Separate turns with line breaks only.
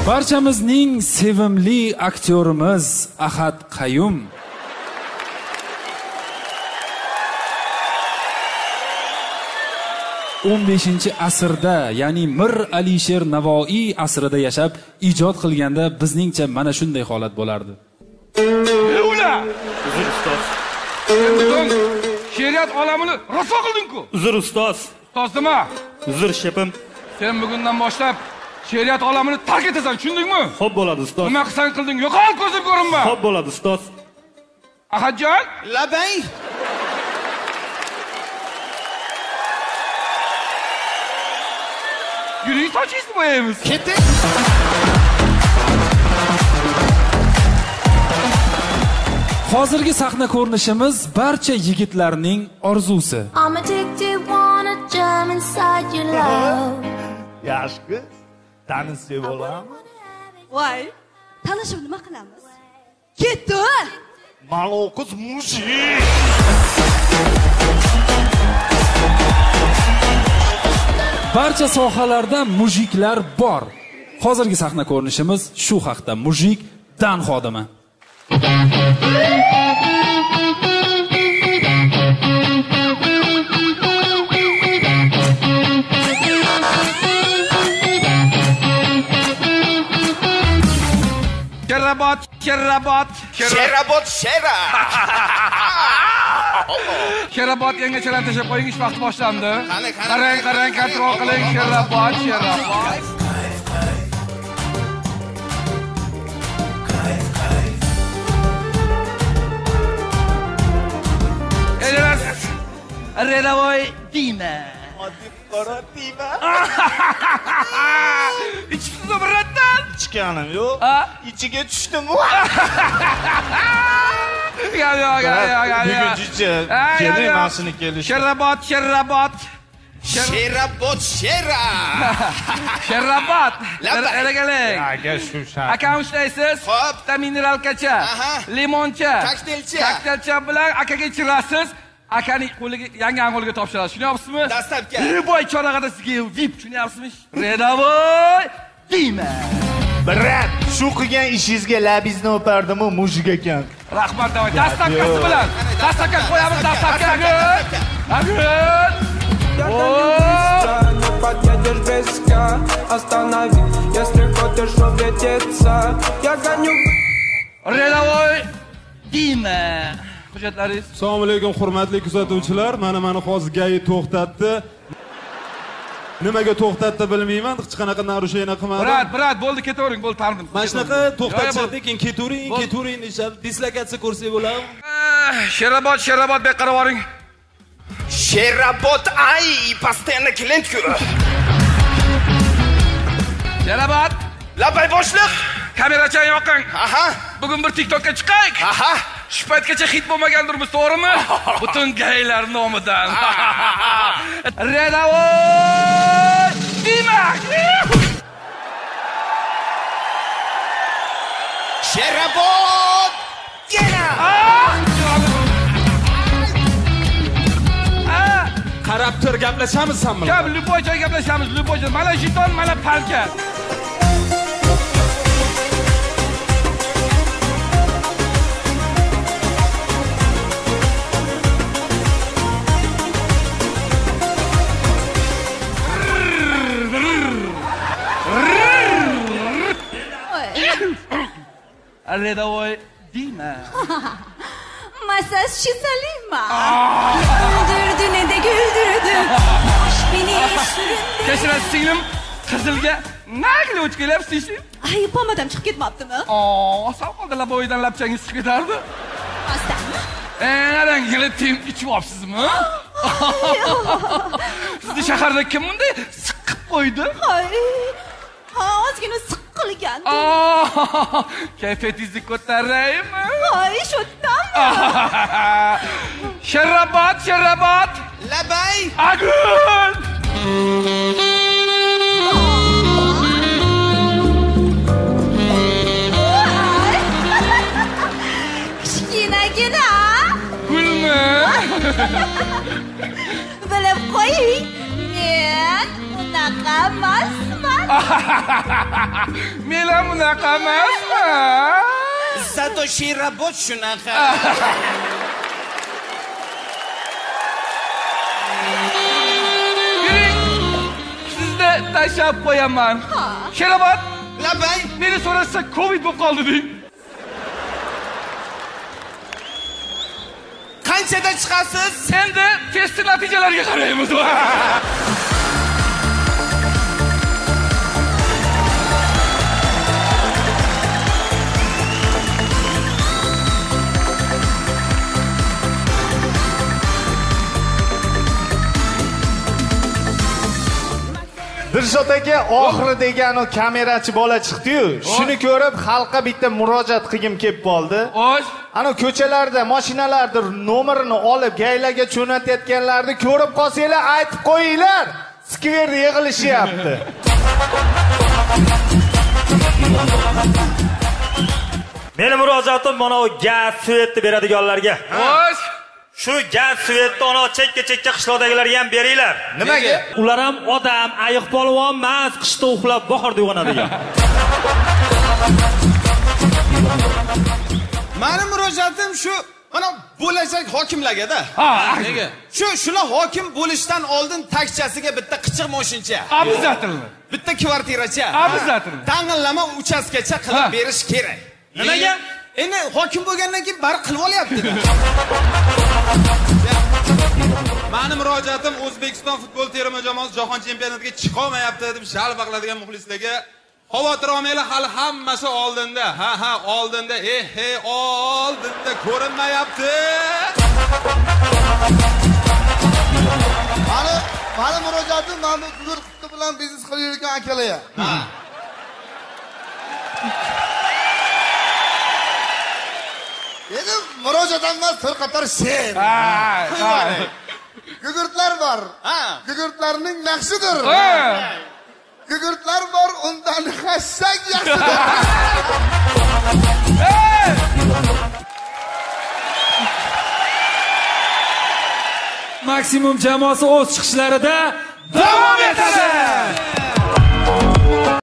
Barchamizning sevimli aktyorimiz Ahad Qayum 15-asrda, ya'ni Mir Alisher Navoiy asrida yashab, ijod qilganda bizningcha mana shunday holat bo'lardi.
Ula! Uzr ustoz. She'riyat olamini raso qilding-ku.
Uzr ustoz.
Ustoz nima?
Uzr shepim.
Sen bugundan boshlab she'riyat olamini tark etasan, tushundingmi?
Xo'p bo'ladi ustoz.
Nima qilsang qilding, yo'qol ko'zim ko'rinma.
Xo'p bo'ladi ustoz.
Ahadjon?
Labay.
Yuring sochingizni bo'yaymiz.
Keting.
Hozirgi sahna ko'rinishimiz barcha yigitlarning orzusi.
I'm addicted, wanna jam inside your love.
Yaxshi, tanishib bo'lamiz.
Voy, tanishib nima qilamiz? Ketdi.
Maloquz mushik.
Barcha sohalarda mujiklar bor. Hozirgi sahna ko'rinishimiz shu haqda. Mujik dan xodimi.
Sherabot.
Shera.
Sherabot yangachalar tashab qo'ying, ish vaqti boshlandi.
Qarang,
kontrol qiling. Sherabot. Redavoy dima.
Qora tima.
İçkisi bıraktan.
Ichganim yo'q. Ichiga tushdim.
Gel.
Bugun jicha. Keling, mashina kelish.
Sherabot.
Shera.
Sherabot.
Labay.
Keling.
Aga shu shart.
Aka ushlaysiz.
Xo'p.
Bitta mineralkacha, limoncha, koktelcha bilan akaga ichirasiz. Akaning qo'liga yangi angolga topshirasiz. Tushunyapsizmi?
Dastlabki.
Boy chorag'ada sizga VIP, tushunyapsizmi? Redavoy dima.
Brat, shu qilgan ishingizga labingizni o'pardim-u, mujik ekan.
Rahmat davay. Dastlabkasi bilan. Dastlabka qo'yamiz, dastlabka. Agul.
Не подъедешь близко, останови, если хочешь улететься, я гоню.
Redavoy dima. Hujjatlaringiz.
Assalomu alaykum hurmatli kuzatuvchilar. Mana hozir gayi to'xtatdi. Nimaga to'xtatdi bilmayman. Hech qanaqa narushayni qilmadim.
Brat, bo'ldi, ketavering, bo'ldi, tanirdim.
Mana shunaqa to'xtatishadi, keyin ketavering deyishadi. Dislokatsiya ko'rsak bo'ladimi?
Sherabot bek qarab oling.
Sherabot ay, постоянно klient-ku.
Sherabot,
Labay boshliq.
kamerachani yoqing.
Aha.
Bugun bir TikTokka chiqaylik.
Aha.
Shu paytgacha hit bo'lmagandirmiz, to'g'rimi? Butun gaylar nomidan. Redavoy dima.
Sherabot. Yana.
Qarab tur, gaplashamizmi?
Gap, любой joy gaplashamiz, любой joy. Mana jiton, mana palka. Redavoy dima.
Masajchi Salima. Güldürdü ne de güldürdü. Aşk beni süründü.
Kechirasiz singlim, qizilga nagli o'tkilyapsiz.
Ayıp olmadan chiqib ketmabdimi?
Sal qoldi, laboydan lapchangiz chiqib ketardi.
Masdanmi?
Qarang, yig'ila tem ichib olibsizmi? Sizni shaharda kim bunday siqib qo'ydi?
Ozgina siqqilgan.
Kayfiyatingizni ko'taraymi?
Shu yerdanmi?
Sherabot.
Labay.
Agul.
Kichkinagina.
Gulmi?
Bilib qo'ying, men unaqa emasman.
Men ham bunaqa emasman.
Zato Sherobod shunaqa.
Sizni tashlab qo'yaman. Sherobod,
Labay.
meni so'rasa Covid bo'lib qoldi deng.
Qanchada chiqasiz?
Endi test natijalariga qaraymiz.
Dilshod aka oxiri degan o kamerachi bola chiqdi-yu, shuni ko'rib xalqqa bitta murojaat qilgim kelib qoldi.
Xo'sh.
Ana ko'chalarda, mashinalarda nomerini olib gaylarga jo'natayotganlarni ko'rib qolsanglar, aytib qo'yinglar. Skverda yig'ilishyapti.
Meni murojaatim mana o gaz svetni beradiganlarga.
Xo'sh.
Shu gaz svetni ona chekka qishloqdagilarga ham beringlar.
Nimaga?
Ular ham odam, ayiq polvon emas, qishda uxlab bahorda uyg'onadigan.
Meni murojaatim shu, mana bo'lajak hokimlarga-da.
Nega?
Shular hokim bo'lishdan oldin takchasiga bitta qichiq moshincha.
Обязательно.
Bitta kvartiracha.
Обязательно.
Ta'minlama uchastkacha qilib berish kerak.
Nimaga?
Endi hokim bo'lgandan keyin bari qilib olyapti.
Meni murojaatim O'zbekiston futbol terma jamoasi jahon chempionatiga chiqa olmayapti deb shalvaqladigan muxlislarga xavotir olmanglar, hali hammasi oldinda. Ha, oldinda. Oldinda ko'rinmayapti.
Mani murojaatim Mahmud Uzur Qutti bilan biznes qilayotgan akalarga. Endi murojaatim emas, bir qator she'r. Gugurtlar bor. Gugurtlarning naqshidir. Gugurtlar bor, undan xashak yaxshidir.
Maksimum jamoasi o'z chiqishlarida davom etadi.